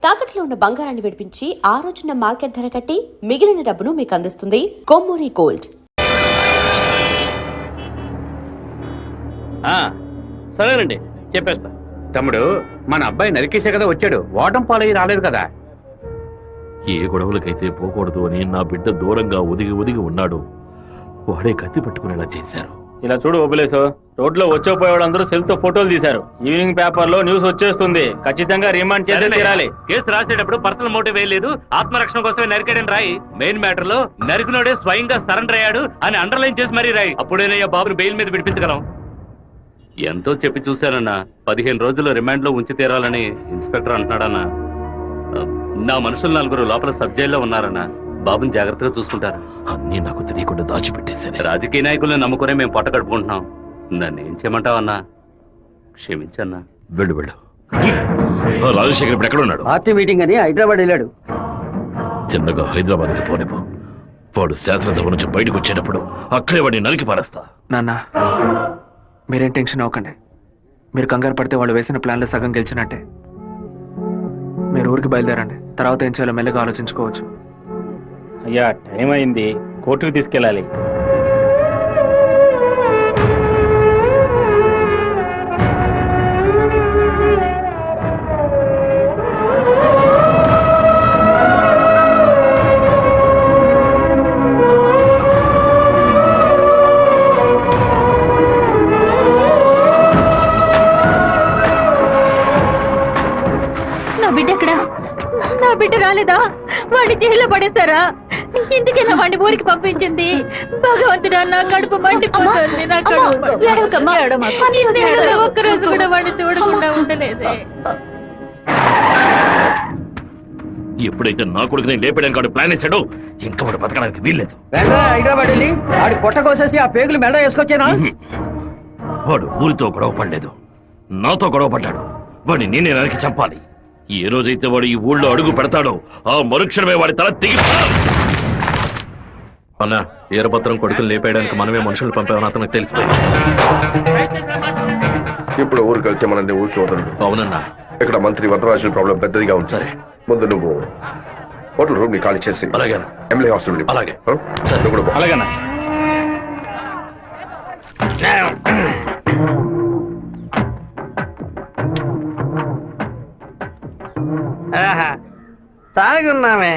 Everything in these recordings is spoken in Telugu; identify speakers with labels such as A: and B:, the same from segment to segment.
A: తాకట్లో ఉన్న బంగారాన్ని విడిపించి ఆ రోజున మార్కెట్ ధర కట్టి మిగిలిన డబ్బును మీకు అందిస్తుంది కొమ్మూరి గోల్డ్.
B: సరేనండి, చెప్పేస్తా. తమ్ముడు, మన అబ్బాయి నరికేసే కదా వచ్చాడు, ఓటం పాలయ్యి రాలేదు కదా.
C: ఏ గొడవలకైతే పోకూడదు అని నా బిడ్డ దూరంగా ఒదిగి ఒదిగి ఉన్నాడు, వాడే కత్తి పట్టుకునేలా చేశారు.
B: ఇలా చూడు ఓబులేసు, రోడ్లో వచ్చేపోయేవాళ్ళందరూ సెల్ తో ఫోటోలు తీశారు. ఈవినింగ్ పేపర్ లో న్యూస్ వచ్చేస్తుంది. ఖచ్చితంగా రిమాండ్ చేసే తీరాలి. కేసు రాసేటప్పుడు పర్సనల్ మోటివ్ వేయలేదు, ఆత్మరక్షణ కోసమే నరికాడని రాయి. మెయిన్ మ్యాటర్ లో నరికినోడే స్వయంగా సరెండర్ అయ్యాడు అని అండర్లైన్ చేసి మరీ రాయి. అప్పుడేనయ్యా బాబుని బెయిల్ మీద విడిపించగలం. ఎంతో చెప్పి చూశానన్నా, 15 రోజులు రిమాండ్ లో ఉంచి తీరాలని ఇన్స్పెక్టర్ అంటున్నాడన్నా. నా మనుషులు 4 లోపల సబ్ జైల్లో ఉన్నారన్నా. బాబుని జాగ్రత్తగా చూసుకుంటారు.
C: అన్నీ నాకు తెలియకుండా దాచిపెట్టేశాను.
B: రాజకీయ నాయకులను నమ్ముకునే మేము పొట్ట కడుపుకుంటున్నాం. నన్ను ఏం చేయమంటావన్నా? క్షమించన్నా.
C: వెళ్ళు వెళ్ళు. రాజశేఖర్ ఇప్పుడు ఎక్కడ ఉన్నాడు?
D: పార్టీ మీటింగ్ అని హైదరాబాద్ వెళ్ళాడు.
C: చిన్నగా హైదరాబాద్కి పోనిపో. వాడు శాసనసభ నుంచి బయటకు వచ్చేటప్పుడు అక్కడే వాడిని నరికి పారేస్తా.
E: నాన్న, మీరేం టెన్షన్ అవ్వకండి. మీరు కంగారు పడితే వాళ్ళు వేసిన ప్లాన్లో సగం గెలిచినట్టే. మీరు ఊరికి బయలుదేరండి, తర్వాత ఏం చేయాలో మెల్లగా ఆలోచించుకోవచ్చు.
B: అయ్యా, టైం అయింది, కోర్టుకు తీసుకెళ్ళాలి.
F: నా బిడ్డ ఎక్కడా? నా బిడ్డ రాలేదా? వాడిని జైల్లో పడేస్తారా? ఇందుకేనా వాడిని ఊరికి పంపించింది? భగవంతుడా, నా కడుపు మండిపోతుంది. నా ఒక్కరోజు కూడా వాడిని చూడకుండా ఉండలేదే.
C: ఎప్పుడైతే నా కొడుకుని లేపడానికి వాడు ప్లాన్ వేశాడో ఇంకా వాడు బతకడానికి వీల్లేదు.
D: హైదరాబాద్ వెళ్ళి వాడి పొట్ట కోసేసి ఆ పేగులు మెడ వేసుకొచ్చానా?
C: వాడు ఊరితో గొడవ పడలేదు, నాతో గొడవ పడ్డాడు. వాడిని నేనే నరికి చంపాలి. ఏ రోజైతే వాడు ఈ ఊళ్ళో అడుగు పెడతాడో ఆ మరుక్షణమే వాడి తల తెగి.
G: అన్న, ఈరభద్రం కొడుకులు లేపేయడానికి మనమే మనుషులు పంపామని అతనికి తెలిసిపోయింది.
H: ఇప్పుడు ఊరికి వెళ్తే మనది ఊరికి వదలడు.
G: అవునన్నా.
H: ఇక్కడ మంత్రి వరదరాజుల ప్రాబ్లం పెద్దదిగా ఉంది.
G: సరే,
H: ముందు నువ్వు హోటల్ రూమ్ ని ఖాళీ చేసి
G: అలాగే
H: ఎమ్మెల్యే హాస్టల్
G: అలాగే
B: అలాగేనా?
D: తాగి ఉన్నామే,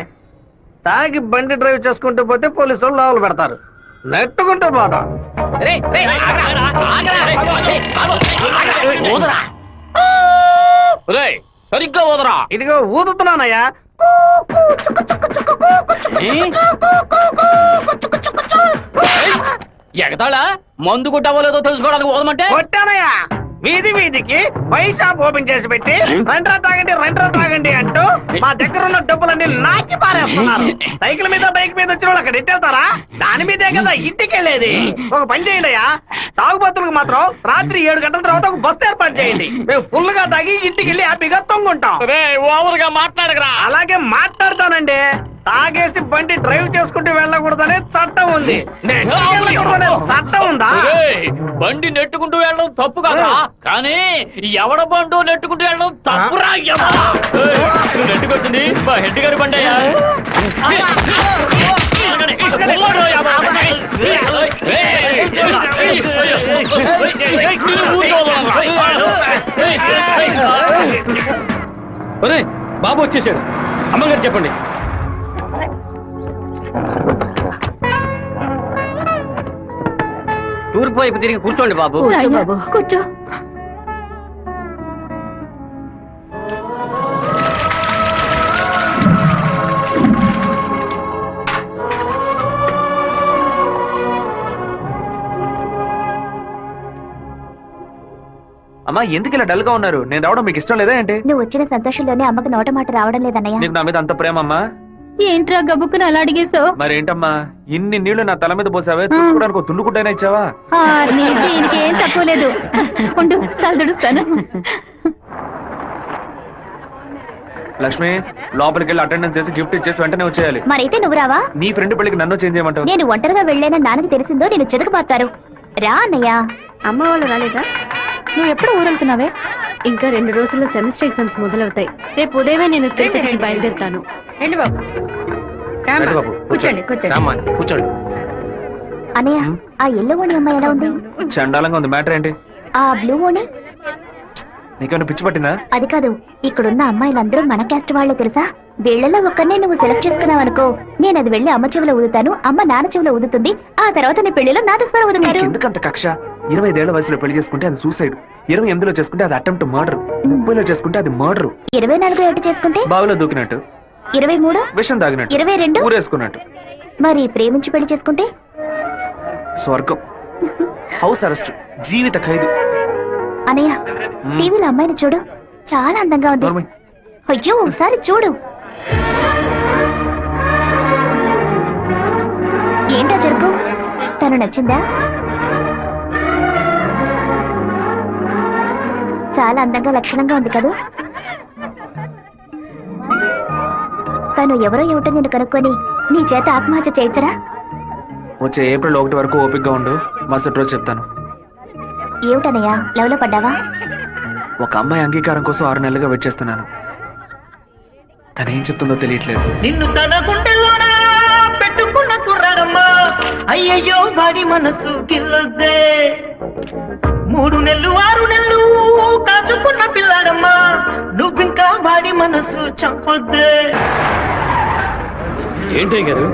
D: తాగి బండి డ్రైవ్ చేసుకుంటూ పోతే పోలీసు వాళ్ళు లోపల పెడతారు. నెట్టుకుంటూ పోతాం.
B: సరిగ్గా ఊదరా.
D: ఇదిగో ఊదుతున్నానయ్యా.
B: ఎగతాళా? మందు కొట్టవలేదో తెలుసుకోవడానికి ఊదమంటే
D: కొట్టానయ్యా. వీధి వీధికి వైన్ షాప్ ఓపెన్ చేసి పెట్టి రెంట్రా తాగండి అంటూ మా దగ్గర ఉన్న డబ్బులన్నీ నాకి పారేస్తున్నారు. సైకిల్ మీద బైక్ మీద వచ్చిన వాళ్ళు అక్కడ ఎట్టేస్తారా? దాని మీదే కదా ఇంటికి వెళ్ళేది. ఒక పని చేయండి అయ్యా, తాగుబోతులకు మాత్రం రాత్రి 7 గంటల తర్వాత ఒక బస్సు ఏర్పాటు చేయండి. మేము ఫుల్ గా తాగి ఇంటికి వెళ్ళి హ్యాపీగా తొంగుంటాం.
B: ఓవర్ గా మాట్లాడగరా.
D: అలాగే మాట్లాడతానండి. తాగేసి బండి డ్రైవ్ చేసుకుంటూ వెళ్ళకూడదనే చట్టం ఉంది. చట్టం ఉందా?
B: బండి నెట్టుకుంటూ వెళ్ళడం తప్పు కదా, కానీ ఎవడ బండు నెట్టుకుంటూ వెళ్ళడం తప్పురా. నెట్టుకొచ్చింది మా హెడ్ గారి బండి అయ్యా. బాబు వచ్చేసాడు. అమ్మగారు చెప్పండి.
D: తూర్పు వైపు తిరిగి కూర్చోండి బాబు.
F: కూర్చో.
E: అమ్మా, ఎందుకు ఇలా డల్ గా ఉన్నారు? నేను రావడం మీకు ఇష్టం లేదా ఏంటి?
F: నువ్వు వచ్చిన సంతోషంలోనే అమ్మకి నోట మాట రావడం లేదన్నయ్య.
E: నీకు నా మీద అంత ప్రేమమ్మా?
F: ఏంట్రా గబుక్కుని అలా అడిగేసావు?
E: మరేంటమ్మా, ఇన్ని నీళ్లు నా తల మీద పోసావే, తుడుచుకోవడానికి తుళ్ళుకుంటైనా ఇచ్చావా?
F: ఇంకేం తక్కువ లేదు. ఉండు, తల తుడుస్తాను.
E: లక్ష్మి, లోపలికి వెళ్ళి అటెండెన్స్ చేసి గిఫ్ట్ ఇచ్చేసి వెంటనే వచ్చేయాలి.
F: మరైతే నువ్వు రావా?
E: నీ ఫ్రెండ్ పెళ్లికి నన్ను చేంజ్ చేయమంటావు?
F: నేను ఒంటరిగా వెళ్ళానని నాన్నకి తెలిసిందో నేను చెదకబాతారు. రా అన్నయ్య. అమ్మ వాళ్ళు రాలేదా? నువ్వు ఎప్పుడు ఊరెళ్తున్నావే? ఇంకా 2 రోజుల్లో సెమిస్టర్ ఎగ్జామ్స్ మొదలవుతాయి. రేపు ఉదయమే నేను తిరుపతికి బయలుదేరుతాను.
D: రండి బాబు.
E: రండి బాబు,
D: కూర్చోండి కూర్చోండి.
E: రామ్మా, కూర్చోండి.
I: అనయ్య, ఆ ఎల్లో ఓణి అమ్మాయి ఎలా ఉంది?
E: చండాలంగా ఉంది. మ్యాటర్ ఏంటి?
I: ఆ బ్లూ ఓణి?
E: నీకేమైనా పిచ్చి పట్టిందా?
I: అది కాదు, ఇక్కడున్న అమ్మాయిలందరూ మన క్యాస్ట్ వాళ్ళే తెలుసా? వీళ్ళలో ఒక్కనే నువ్వు సెలెక్ట్ చేసుకున్నావు అనుకో, నేను అది వెళ్ళి అమ్మ చెవిలో ఊదుతాను, అమ్మ నాన్న చెవిలో ఊదుతుంది, ఆ తర్వాత నీ పెళ్లిలో నాదస్వరం ఊదుతారు.
E: ఎందుకంత కక్ష? 25 ఏళ్ల వయసులో పెళ్లి చేసుకుంటే అది సూసైడ్, 28లో చేసుకుంటే అది అటెంప్ట్ మర్డర్, 30లో చేసుకుంటే అది మర్డర్,
I: 24 ఏట చేసుకుంటే
E: బావిలో దూకినట్టు,
I: 23
E: విషం తాగినట్టు,
I: 22
E: ఊరేసుకున్నట్టు.
I: మరి ప్రేమించి పెళ్లి చేసుకుంటే
E: స్వర్గం, హౌస్ అరెస్ట్, జీవిత ఖైదు.
I: అనయ్య, టీవీలో అమ్మాయిని చూడు, చాలా అందంగా ఉంది.
E: నోర్మై.
I: అయ్యో, ఒకసారి చూడు. ఏంటా జరుగు? తను నచ్చిందా? చాలా అందంగా లక్షణంగా ఉంది కదూ. తను ఎవరో ఏమిటో నేను కనుక్కొని నీ చేత ఆత్మహత్య చేయించరా?
E: వచ్చే ఏప్రిల్ 1 వరకు ఓపికగా ఉండు, మరుసటి రోజు చెప్తాను.
I: ఏమిటనయ్యా, లవ్లో పడ్డావా?
E: ఒక అమ్మాయి అంగీకారం కోసం 6 నెలలుగా వెయిట్ చేస్తున్నాను. తనేం చెప్తుందో తెలియట్లేదు.
D: నిన్ను తన గుండెల్లోనా పెట్టుకున్న కుర్రాడమ్మా, అయ్యయ్యో వాడి మనసు గిల్లొద్దే. 3 నెలలు 6 నెలలు కాచుకున్న పిల్లాడమ్మా, నువ్వింకా వాడి మనసు చంపొద్దే.
B: ఏంటి గారు,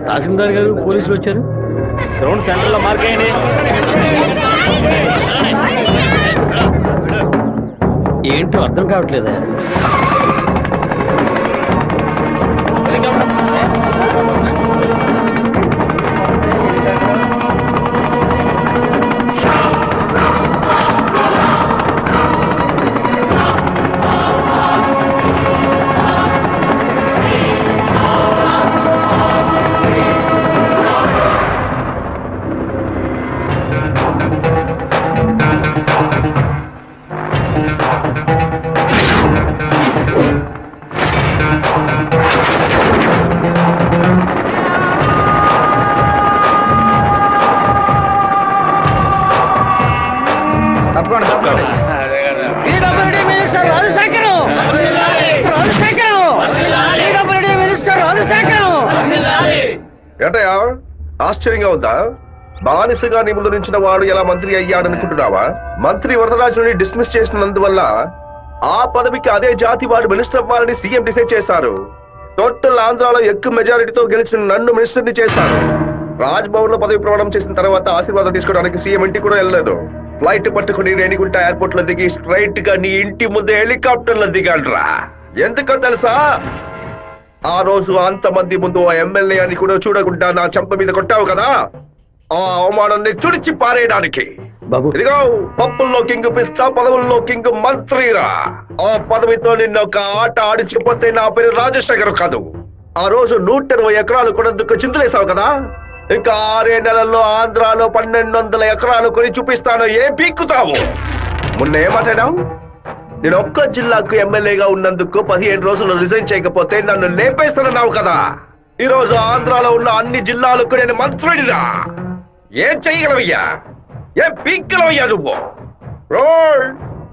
B: తహసీల్దార్ గారు పోలీసులు వచ్చారు. గ్రౌండ్ సెంటర్ లో మార్క్ అయ్యండి. ఏంటో అర్థం కావట్లేదా?
D: PWD minister Rajasekharam, Rajasekharam, PWD minister Rajasekharam.
H: ఏంటయ్యా, ఆశ్చర్యంగా ఉందా? బానిసగా నీ ముందు నుంచిన వాడు ఎలా మంత్రి అయ్యాడనుకుంటున్నావా? మంత్రి వరదరాజుని డిస్మిస్ చేసినందువల్ల ఆ పదవికి అదే జాతి వాడు మినిస్టర్ అవ్వాలని సీఎం డిసైడ్ చేశారు. టోటల్ ఆంధ్రాలో ఎక్కువ మెజారిటీతో గెలిచిన నన్ను మినిస్టర్ని చేశారు. రాజ్ భవన్ లో పదవి ప్రమాణం చేసిన తర్వాత ఆశీర్వాదం తీసుకోవడానికి సీఎం ఇంటికి కూడా వెళ్ళలేదు. ఫ్లైట్ పట్టుకుని రేణిగుంట ఎయిర్పోర్ట్ లో దిగి స్ట్రైట్ గా నీ ఇంటి ముందే హెలికాప్టర్ లో దిగాలరా. ఎందుకో తెలుసా? ఆ రోజు అంతమంది ముందు ఆ ఎమ్మెల్యే అని కూడా చూడకుండా నా చెంప మీద కొట్టావు కదా, ఆ అవమానాన్ని తుడిచి పారేయడానికి.
B: బాబు,
H: ఇదిగో, పప్పుల్లో కింగ్ పిస్తా, పదవుల్లో కింగ్ మంత్రిరా. ఆ పదవితో నిన్న ఒక ఆట ఆడిచిపోతే నా పేరు రాజశేఖర్ కాదు. ఆ రోజు 120 ఎకరాలు కొనేందుకు చింతలేసావు కదా, ఇంకా 6 నెలల్లో ఆంధ్రాలో 1200 ఎకరాలు కొని చూపిస్తాను. ఏం పీక్కుతావు? మొన్న ఏమాటాడావు? నేను ఒక్క జిల్లాకు ఎమ్మెల్యేగా ఉన్నందుకు 15 రోజులు రిజైన్ చేయకపోతే నన్ను లేపేస్తానన్నావు కదా. ఈ రోజు ఆంధ్రాలో ఉన్న అన్ని జిల్లాలకు నేను మంత్రుడిరా. ఏం చెయ్యగలవయ్యా? ఏం పీక్కలవయ్యా నువ్వు?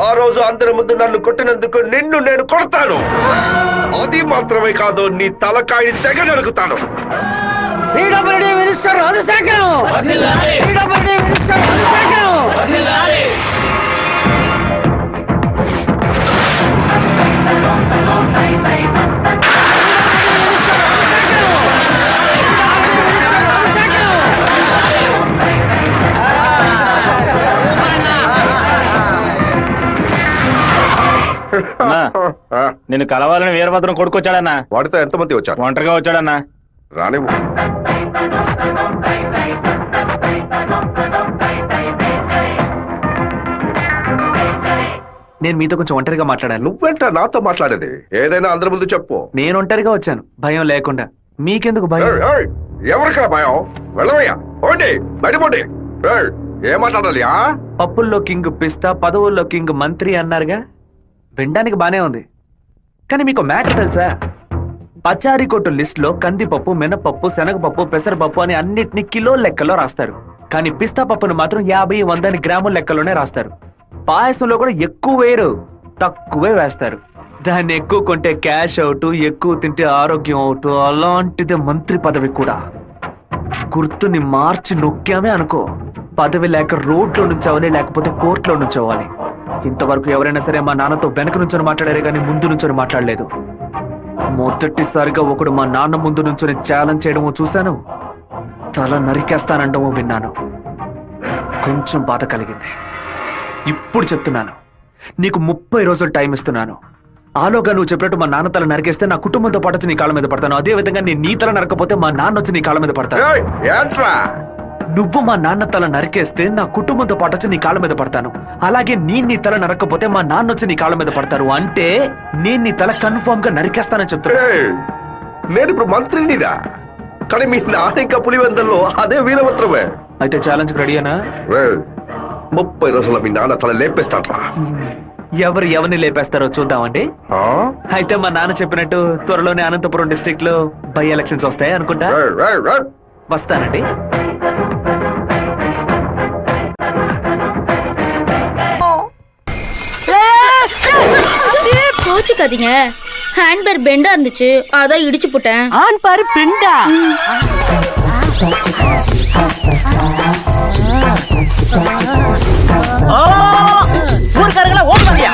H: ఆ రోజు అందరి ముందు నన్ను కొట్టినందుకు నిన్ను నేను కొడతాను. అది మాత్రమే కాదు, నీ తలకాయని తెగ నరుకుతాను.
D: PWD minister Rajasekharam, PWD minister Rajasekharam.
B: నిన్ను కలవాలని వీరభద్రం కొడుకొచ్చాడన్నా.
H: వాడితో ఎంతమంది వచ్చారు?
B: ఒంటరిగా వచ్చాడన్నా.
H: రానివ్వు.
E: నేను మీతో కొంచెం ఒంటరిగా మాట్లాడాను.
H: నువ్వేంటా నాతో మాట్లాడేది? ఏదైనా అందరి ముందు చెప్పు.
E: నేను ఒంటరిగా వచ్చాను, భయం లేకుండా. మీకెందుకు భయం?
H: ఎవరికైనా భయం? వెళ్ళవయ్యా, పోండి, బయటపోండి. ఏం మాట్లాడాలి?
E: పప్పుల్లో కింగ్ పిస్తా, పదవుల్లో కింగ్ మంత్రి అన్నారుగా, వినడానికి బానే ఉంది. కానీ మీకు మ్యాటర్ తెలుసా? పచారీ కొట్టు లిస్ట్ లో కందిపప్పు, మినపప్పు, శనగపప్పు, పెసరపప్పు అని అన్నిటినీ కిలో లెక్కలో రాస్తారు. కానీ పిస్తా పప్పును మాత్రం 50, 100 గ్రాముల లెక్కలోనే రాస్తారు. పాయసంలో కూడా ఎక్కువ వేరు. తక్కువే వేస్తారు. దాన్ని ఎక్కువ కొంటే క్యాష్ అవుట్, ఎక్కువ తింటే ఆరోగ్యం అవుట్. అలాంటిదే మంత్రి పదవి కూడా. గుర్తుని మార్చి నొక్కామే అనుకో, పదవి లేక రోడ్లో నుంచోవాలి, లేకపోతే కోర్టులో నుంచోవాలి. ఇంతవరకు ఎవరైనా సరే మా నాన్నతో వెనక నుంచొని మాట్లాడారే కానీ ముందు నుంచొని మాట్లాడలేదు. మొదటిసారిగా ఒకడు మా నాన్న ముందు నుంచొని ఛాలెంజ్ చేయడమో చూశాను, తల నరికేస్తానండమో విన్నాను. కొంచెం బాధ కలిగింది. ఇప్పుడు చెప్తున్నాను, నీకు 30 రోజులు టైం ఇస్తున్నాను. ఆలోగా నువ్వు చెప్పినట్టు మా నాన్న తల నరికేస్తే నా కుటుంబంతో పాటు వచ్చి నీ కాళ్ళ మీద పడతాను. అదే విధంగా నేను నీ తల నరకపోతే మా నాన్న వచ్చి నీ కాళ్ళ మీద పడతాను.
H: ఏయ్, ఏంట్రా?
E: నువ్వు మా నాన్న తల నరికేస్తే నా కుటుంబంతో పాటు వచ్చి నీ కాళ్ళ మీద పడతాను. అలాగే నీ తల నరకపోతే మా నాన్న వచ్చి నీ కాళ్ళ మీద పడతారు. అంటే నేను నీ తల కన్ఫర్మ్ గా నరికేస్తానని చెప్తున్నా.
H: ఏయ్, నేను ఇప్పుడు మంత్రినిదా, కానీ మీ నాన్న ఇంకా పులివెందల్లో అదే వీరభద్రమే.
E: అయితే ఛాలెంజ్ రెడీనా?
H: 30 రోజుల్లో మీ నాన్న తల లేపేస్తాడ్రా.
E: ఎవరు ఎవరిని లేపేస్తారో చూద్దామండి.
H: ఆ?
E: అయితే మా నాన్న చెప్పినట్టు త్వరలోనే అనంతపురం డిస్ట్రిక్ట్ లో బై ఎలక్షన్స్ వస్తాయి అనుకుంటా. వస్తానండి.
F: கோச்சுக்காதீங்க. ஹேண்ட்பேர் பெண்டா இருந்துச்சு, அதான் இடிச்சு போட்டேன்.
J: ஆண் பாரு பெண்டா. ஊர்க்காரங்களா ஓடுவாங்க.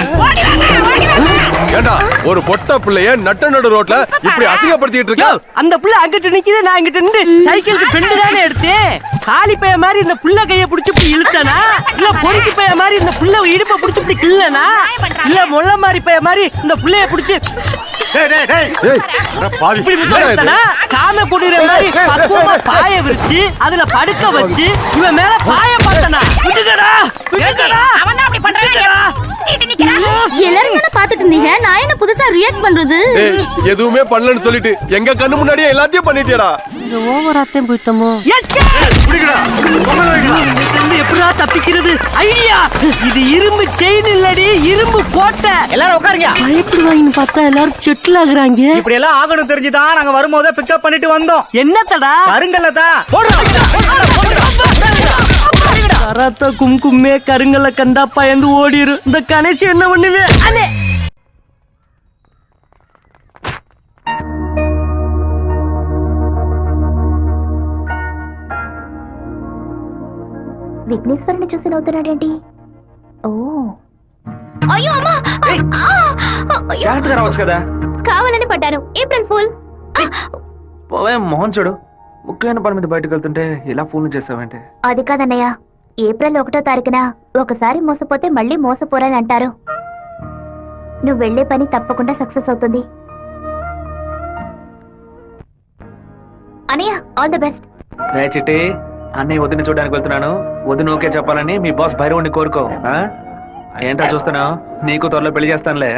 K: ஏண்டா ஒரு பொட்ட பிள்ளைய நட்ட நடு ரோட்ல இப்படி அசிங்கப்படுத்திட்டு இருக்க?
J: அந்த புள்ள அங்கிட்டு நிக்குது, நான் இங்கிட்டு நின்று சைக்கிளுக்கு பெண்டு தானே எடுத்தேன். காலி பைய மாதிரி இந்த புள்ள கைய புடிச்சு இப்படி இழுத்தனா, இல்ல பொறுக்கி பைய மாதிரி இந்த புள்ள இடுப்ப புடிச்சு இப்படி கிள்ளனா, இல்ல முள்ள மாதிரி பைய மாதிரி இந்த புள்ளைய புடிச்சு இப்படி முத்தனா, காம குடிற மாதிரி பக்குவமா பாய விரிச்சு அதுல படுக்க வச்சு இவன் மேல பாய பார்த்தனா. விட்டுடா விட்டுடா, அவன் அப்படி பண்றானே.
F: எல்லாரும் என்ன பாத்துட்டு இருந்தீங்க, நான் என்ன புதுசா ரியாக்ட் பண்றது?
K: எதுவுமே பண்ணலன்னு சொல்லிட்டு எங்க கண்ணு முன்னாடியே எல்லாத்தையும் பண்ணிட்டியடா.
J: இந்த ஓவராத்தையும் போய்த்தமோ. எப்படா தப்பிக்கிறது? ஐடியா, இது இரும்பு செயின் இல்லடி, இரும்பு கோட்டை. எல்லாரும் உட்காருங்க. பயப்படுவாங்கன்னு பார்த்தா எல்லாரும் செட்டில் ஆகுறாங்க.
D: இப்படி எல்லாம் ஆகணும் தெரிஞ்சுதான் நாங்க வரும்போதே பிக்கப் பண்ணிட்டு வந்தோம்.
J: என்னத்தடா?
D: கருங்கல்லதா
J: கராத்தா கும்கும்மே கருங்கல்ல கண்டா பயந்து ஓடிரு. இந்த கணேசி என்ன பண்ணுவே? அண்ணே
I: విఘ్నేశ్వరుని చూసి నవ్వుతున్నాడేంటి? ఓ,
F: అయ్యో అమ్మా,
E: జాగ్రత్తగా రావచ్చు కదా.
I: కావాలని పడ్డాను. April full.
E: పోవే, మోహన్ చూడు, ముఖ్యమైన పని మీద బయటకు వెళ్తుంటే ఇలా ఫోన్ చేసావంటే.
I: అది కాదన్నయ్య, ఏప్రిల్ 1వ తారీఖున ఒకసారి మోసపోతే మళ్ళీ మోసపోరని అంటారు. నువ్వు వెళ్లే పని తప్పకుండా సక్సెస్ అవుతుంది. అన్నయ్య, ఆల్ ద బెస్ట్.
E: రే చిట్టి, అన్నయ్య వదిన చూడడానికి వెళ్తున్నాను. వదిన ఓకే చెప్పాలని మీ బాస్ భైరవుని కోరుకో. ఏంటో చూస్తున్నావు, నీకు త్వరలో పెళ్లి చేస్తానులే.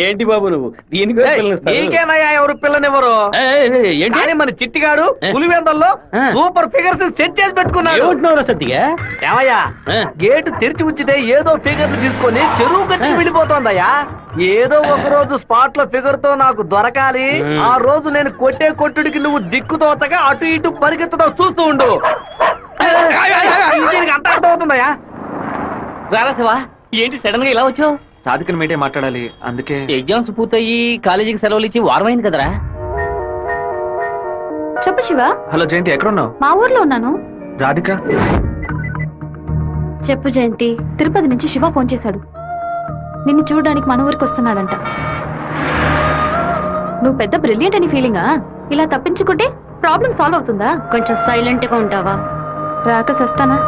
B: ఏంటి బాబు నువ్వు దీనికి
D: నీకేనయ్యా ఎవరు పిల్లనివ్వరు? ఏంటి మన చిట్టిగాడు పులివెందల్లో సూపర్ ఫిగర్స్ సెట్ చేసి పెట్టుకున్నాడు.
B: ఏమంటున్నావు సత్తిగా?
D: ఏమయ్యా, గేటు తెరిచి ఉంచితే ఏదో ఫిగర్ తీసుకొని చెరువు కట్టి వెళ్ళిపోతోందయ్యా. ఏదో ఒక రోజు స్పాట్ లో ఫిగర్ తో నాకు దొరకాలి. ఆ రోజు నేను కొట్టే కొట్టుడికి నువ్వు దిక్కుతోతగా అటు ఇటు పరిగెత్తుతావు, చూస్తూ ఉండు. దీనికి అంత అర్థం అవుతుందయ్యా.
B: రారాసవా, ఏంటి సడన్ గా ఇలా వచ్చావు?
E: రాధికని మీటే మాట్లాడాలి, అందుకే.
B: ఎగ్జామ్స్ పూర్తయి కాలేజీకి సెలవులు ఇచ్చి వారమైంది కదరా.
F: చెప్పు శివ.
E: హలో జయంతి, ఎక్కడున్నావు?
F: మా ఊర్లో ఉన్నాను.
E: రాధిక?
F: చెప్పు జయంతి, తిరుపతి నుంచి శివ ఫోన్ చేశాడు. నిన్ను చూడడానికి మన ఊరికి వస్తున్నాడంట. నువ్వు పెద్ద బ్రిలియంట్ అని ఫీలింగా? ఇలా తప్పించుకుంటే ప్రాబ్లం సాల్వ్ అవుతుందా? కొంచెం సైలెంట్ గా ఉంటావా? రాక సస్తానా?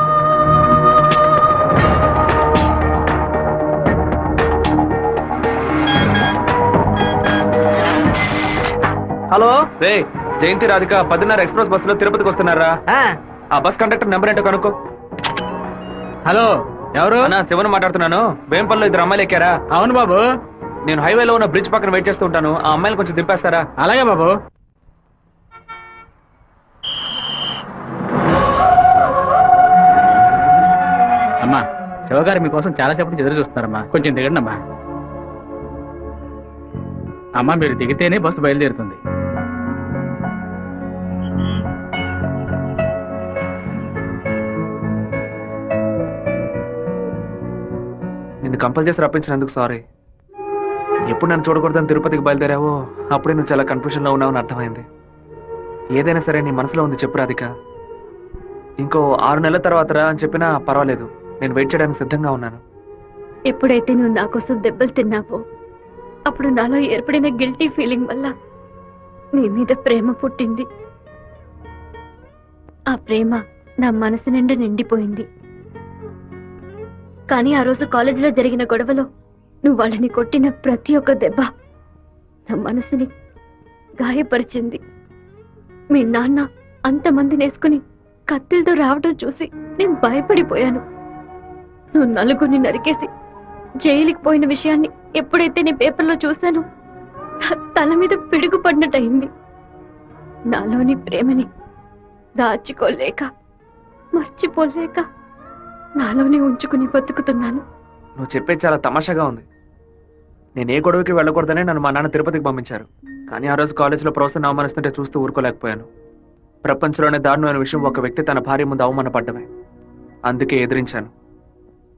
D: హలో
E: రే జయంతి, రాధిక 10:30 ఎక్స్ప్రెస్ బస్సులో తిరుపతికి వస్తున్నారా? ఆ బస్ కండక్టర్ నెంబర్ ఏంటో కనుక్కో.
B: హలో, ఎవరు?
E: అన్నా, శివన్ మాట్లాడుతున్నాను. వేంపల్లో 2 అమ్మాయిలు ఎక్కారా?
B: అవును బాబు.
E: నేను హైవేలో ఉన్న బ్రిడ్జ్ పక్కన వెయిట్ చేస్తూ ఉంటాను. ఆ అమ్మాయిలు కొంచెం దింపేస్తారా?
B: అలాగే బాబు. అమ్మా, శివగారు మీకోసం చాలాసేపు నుంచి ఎదురు చూస్తున్నారమ్మా, కొంచెం దిగండి అమ్మా. అమ్మా, మీరు దిగితేనే బస్సు బయలుదేరుతుంది.
E: నిన్ను కంపల్ చేసి రప్పించినందుకు సారీ. ఎప్పుడు నన్ను చూడకూడదని తిరుపతికి బయలుదేరావో అప్పుడే నువ్వు చాలా కన్ఫ్యూజన్లో ఉన్నావని అర్థమైంది. ఏదైనా సరే నీ మనసులో ఉంది చెప్పు రాధిక. ఇంకో 6 నెలల తర్వాత రా అని చెప్పినా పర్వాలేదు, నేను వెయిట్ చేయడానికి సిద్ధంగా ఉన్నాను.
F: ఎప్పుడైతే నువ్వు నా కోసం దెబ్బలు తిన్నావో అప్పుడు నాలో ఏర్పడిన గిల్టీ ఫీలింగ్ వల్ల నీ మీద ప్రేమ పుట్టింది. ఆ ప్రేమ నా మనసు నిండా నిండిపోయింది. కానీ ఆ రోజు కాలేజీలో జరిగిన గొడవలో నువ్వు వాళ్ళని కొట్టిన ప్రతి ఒక్క దెబ్బ నా మనసుని గాయపరిచింది. మీ నాన్న అంతమంది నేసుకుని కత్తిలతో రావడం చూసి నేను భయపడిపోయాను. నువ్వు నలుగురిని నరికేసి జైలుకి పోయిన విషయాన్ని ఎప్పుడైతే నేను పేపర్లో చూశానో నా తల మీద పిడుగు పడినట్టయింది. నాలోని ప్రేమని దాచుకోలేక మర్చిపోలేక నాలోనే ఉంచుకుని బతుకుతున్నాను.
E: నువ్వు చెప్పేది చాలా తమాషాగా ఉంది. నేను ఏ గొడవకి వెళ్ళకూడదనే నన్ను మా నాన్న తిరుపతికి పంపించారు. కానీ ఆ రోజు కాలేజీలో ప్రొఫెసర్ని అవమానిస్తుంటే చూస్తూ ఊరుకోలేకపోయాను. ప్రపంచంలోనే దారుణమైన విషయం ఒక వ్యక్తి తన భార్య ముందు అవమానపడ్డమే. అందుకే ఎదిరించాను.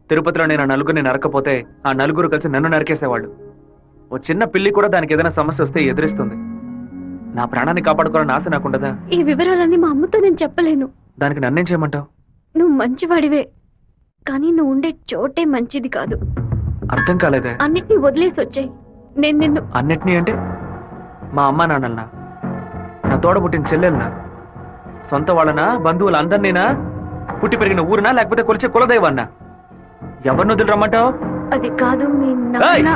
E: తిరుపతిలో నేను ఆ నలుగురిని నరకపోతే ఆ నలుగురు కలిసి నన్ను నరికేసేవాళ్ళు. ఓ చిన్న పిల్లి కూడా దానికి ఏదైనా సమస్య వస్తే ఎదిరిస్తుంది. నా ప్రాణాన్ని కాపాడుకోవాలని ఆశ నాకుండదా?
F: ఈ వివరాలన్నీ మా అమ్మతో నేను చెప్పలేను.
E: దానికి నన్నేం చేయమంటావు?
F: నువ్వు మంచివాడివే, కానీ నువ్వు ఉండే చోటే మంచిది కాదు.
E: అర్థం కాలేదే.
F: అన్నిటినీ వదిలేసి వచ్చాయి. నేను నిన్ను
E: అన్నిటినీ అంటే మా అమ్మ నాన్నలనా, నా తోడబుట్టిన చెల్లెలనా, సొంత వాళ్ళనా, బంధువులందరినీనా, పుట్టి పెరిగిన ఊరునా, లేకపోతే కొలిచే కులదైవాన్నా? ఎవరిని వదిలి రమ్మంటావు?
F: అది కాదు మీ నాన్న.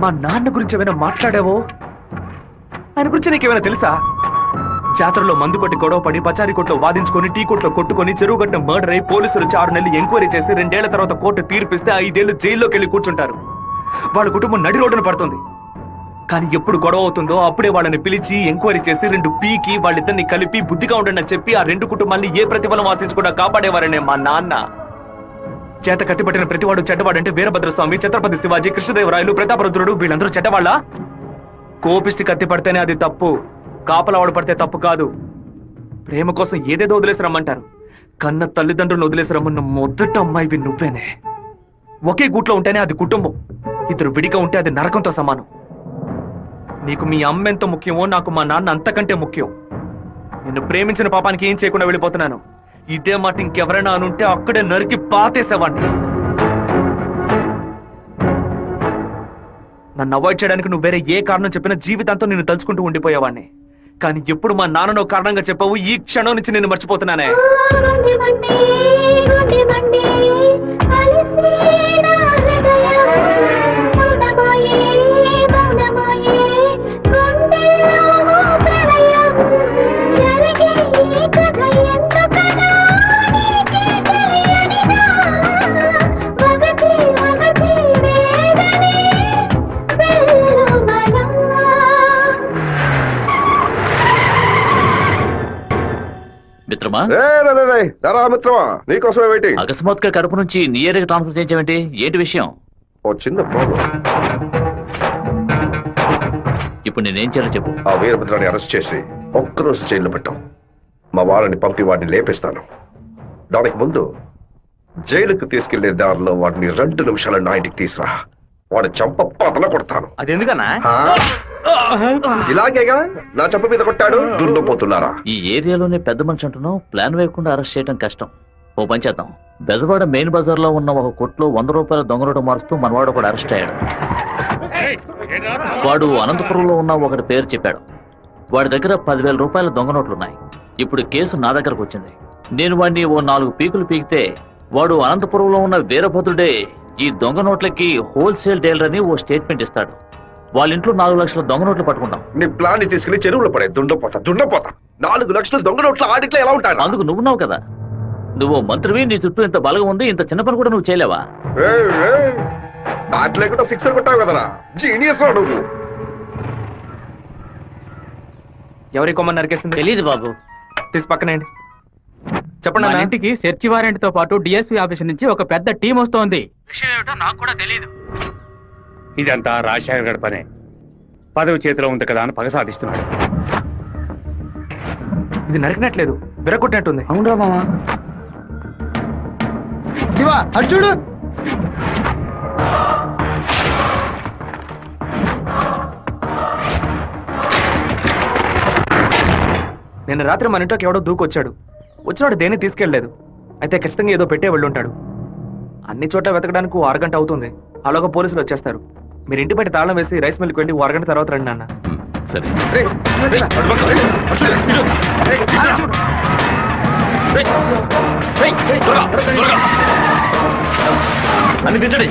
E: మా నాన్న గురించి ఏమైనా మాట్లాడావో? ఆయన గురించి నీకేమైనా తెలుసా? జాతరలో మందు కొట్టి గొడవ పడి పచారీ కొట్లో వాదించుకొని టీ కొట్లో కొట్టుకొని చెరువు గట్టిన మర్డర్ అయి పోలీసులు 6 నెలలు ఎంక్వైరీ చేసి 2 ఏళ్ల తర్వాత కోర్టు తీర్పిస్తే 5 ఏళ్లు జైల్లోకి వెళ్ళి కూర్చుంటారు. వాళ్ళ కుటుంబం నడి రోడ్డున పడుతుంది. కానీ ఎప్పుడు గొడవ అవుతుందో అప్పుడే వాళ్ళని పిలిచి ఎంక్వైరీ చేసి 2 పీకి వాళ్ళిద్దరిని కలిపి బుద్ధిగా ఉండండి అని చెప్పి ఆ 2 కుటుంబాన్ని ఏ ప్రతిఫలం ఆశించకుండా కాపాడేవారనే మా నాన్న. చేత కట్టిపట్టిన ప్రతివాడు చెడ్డవాడంటే వీరభద్రస్వామి, ఛత్రపతి శివాజీ, కృష్ణదేవరాయలు, ప్రతాపరుద్రుడు వీళ్ళందరూ చెడ్డవాళ్ళ? కోపిష్టి కత్తి పడితేనే అది తప్పు, కాపలవాడు పడితే తప్పు కాదు. ప్రేమ కోసం ఏదేదో వదిలేసి రమ్మంటారు. కన్న తల్లిదండ్రులను వదిలేసి రమ్మన్న మొదట అమ్మాయివి నువ్వేనే. ఒకే గూట్లో ఉంటేనే అది కుటుంబం, 2 విడిగా ఉంటే అది నరకంతో సమానం. నీకు మీ అమ్మ ఎంత ముఖ్యమో నాకు మా నాన్న అంతకంటే ముఖ్యం. నిన్ను ప్రేమించిన పాపానికి ఏం చేయకుండా వెళ్ళిపోతున్నాను. ఇదే మాట ఇంకెవరైనా అనుంటే అక్కడే నరికి పాతేసేవాడిని. నన్ను అవాయిడ్ చేయడానికి నువ్వు వేరే ఏ కారణం చెప్పినా జీవితాంతం నిన్ను తలుచుకుంటూ ఉండిపోయేవాడిని. కానీ ఎప్పుడు మా నాన్ననో కారణంగా చెప్పావు, ఈ క్షణం నుంచి నేను మర్చిపోతున్నానే.
B: మిత్రమా,
H: మిత్రమా, నీకోసమే వెయిటింగ్.
B: అకస్మాత్తుగా కడుపు నుంచి నీ ఏరియాకి ట్రాన్స్ఫర్ చేయించావేంటి? ఏంటి విషయం?
H: ఓ చిన్న ప్రాబ్లం.
B: ఇప్పుడు నేనేం చేయాలో చెప్పు.
H: ఆ వీరభద్రాన్ని అరెస్ట్ చేసి ఒక్కరోజు జైల్లో పెట్టాం. మా వాళ్ళని పంపి వాడిని లేపేస్తాను. దానికి ముందు జైలుకు తీసుకెళ్లే దారిలో వాడిని 2 నిమిషాలు నా ఇంటికి తీసురా. వాడి చంప పతల కొడతాను.
E: అది ఎందుకన్నా?
H: ఇలాగేగా నా చంప మీద కొట్టాడు. దున్నపోతున్నారా?
B: ఈ ఏరియాలోనే పెద్ద మనిషి అంటున్నావు, ప్లాన్ వేయకుండా అరెస్ట్ చేయడం కష్టం. ఓ పని చేద్దాం, బెజవాడ మెయిన్ బజార్ లో ఉన్న ఒక కొట్లో 100 రూపాయల దొంగ నోటు మారుస్తూ మనవాడు కూడా అరెస్ట్ అయ్యాడు. వాడు అనంతపురంలో ఉన్న ఒకటి పేరు చెప్పాడు. వాడి దగ్గర 10,000 రూపాయల దొంగ నోట్లున్నాయి. ఇప్పుడు కేసు నా దగ్గరకు వచ్చింది. నేను వాడిని ఓ 4 పీకులు పీకితే వాడు అనంతపురంలో ఉన్న వీరభద్రుడే ఈ దొంగ నోట్లకి హోల్సేల్ డీలర్ అని ఓ స్టేట్మెంట్ ఇస్తాడు. వాళ్ళ ఇంట్లో 4 లక్షల దొంగ నోట్లు పట్టుకుంటాం.
H: నీ ప్లాన్ ని తీసుకెళ్లి చెరువులో పడే. దుండపోతా 4 లక్షల దొంగ నోట్ల ఆడిట్లో ఎలా ఉంటాను?
B: అందుకు నువ్వున్నావు కదా, నువ్వు మంత్రివి, నీ చుట్టూ ఇంత బలగం ఉంది, ఇంత చిన్న పని కూడా నువ్వు చేయలేవా?
H: బ్యాట్ లేకుండా సిక్సర్ కొట్టావు కదరా, జీనియస్ రా నువ్వు.
E: ఎవరి కొమ్మని నరికేసింది?
B: తెలీదు బాబు.
E: తీసి పక్కనేయండి. చెప్పండి.
L: మన ఇంటికి సెర్చ్ వారెంట్ తో పాటు డిఎస్పీ ఆఫీస్ నుంచి ఒక పెద్ద టీం వస్తోంది.
D: విషయం ఏమిటో నాకు కూడా తెలియదు. ఇదంతా రాజశేఖర్ గారి పనే. పదవి చేతిలో ఉంది కదా అని పగ సాధిస్తున్నాడు.
E: ఇది నరికినట్లేదు, విరగొట్టినట్టుంది.
L: అవునా మామా? శివ అటు చూడు.
E: నిన్న రాత్రి మన ఇంట్లోకి ఎవడో దూకొచ్చాడు. వచ్చినాడు దేన్ని తీసుకెళ్ళలేదు. అయితే ఖచ్చితంగా ఏదో పెట్టే వెళ్ళి ఉంటాడు. అన్ని చోట్ల వెతకడానికి ఓ అరగంట అవుతుంది. అలాగా పోలీసులు వచ్చేస్తారు. మీరు ఇంటి బయట తాళం వేసి రైస్ మిల్కి వెళ్ళి ఓ అరగంట తర్వాత రండి నాన్న.
C: సరే అన్ని తెచ్చండి.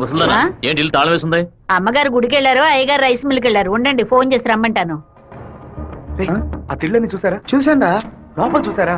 C: ముసల్దానా ఏంటి ఇల్లు తాళం వేసింది?
I: అమ్మగారు గుడికి వెళ్ళారు, అయ్యగారు రైస్ మిల్కి వెళ్ళారు. ఉండండి, ఫోన్ చేసి రమ్మంటాను.
E: ఆ తిళ్ళని చూసారా? చూసారా? లోపల చూసారా?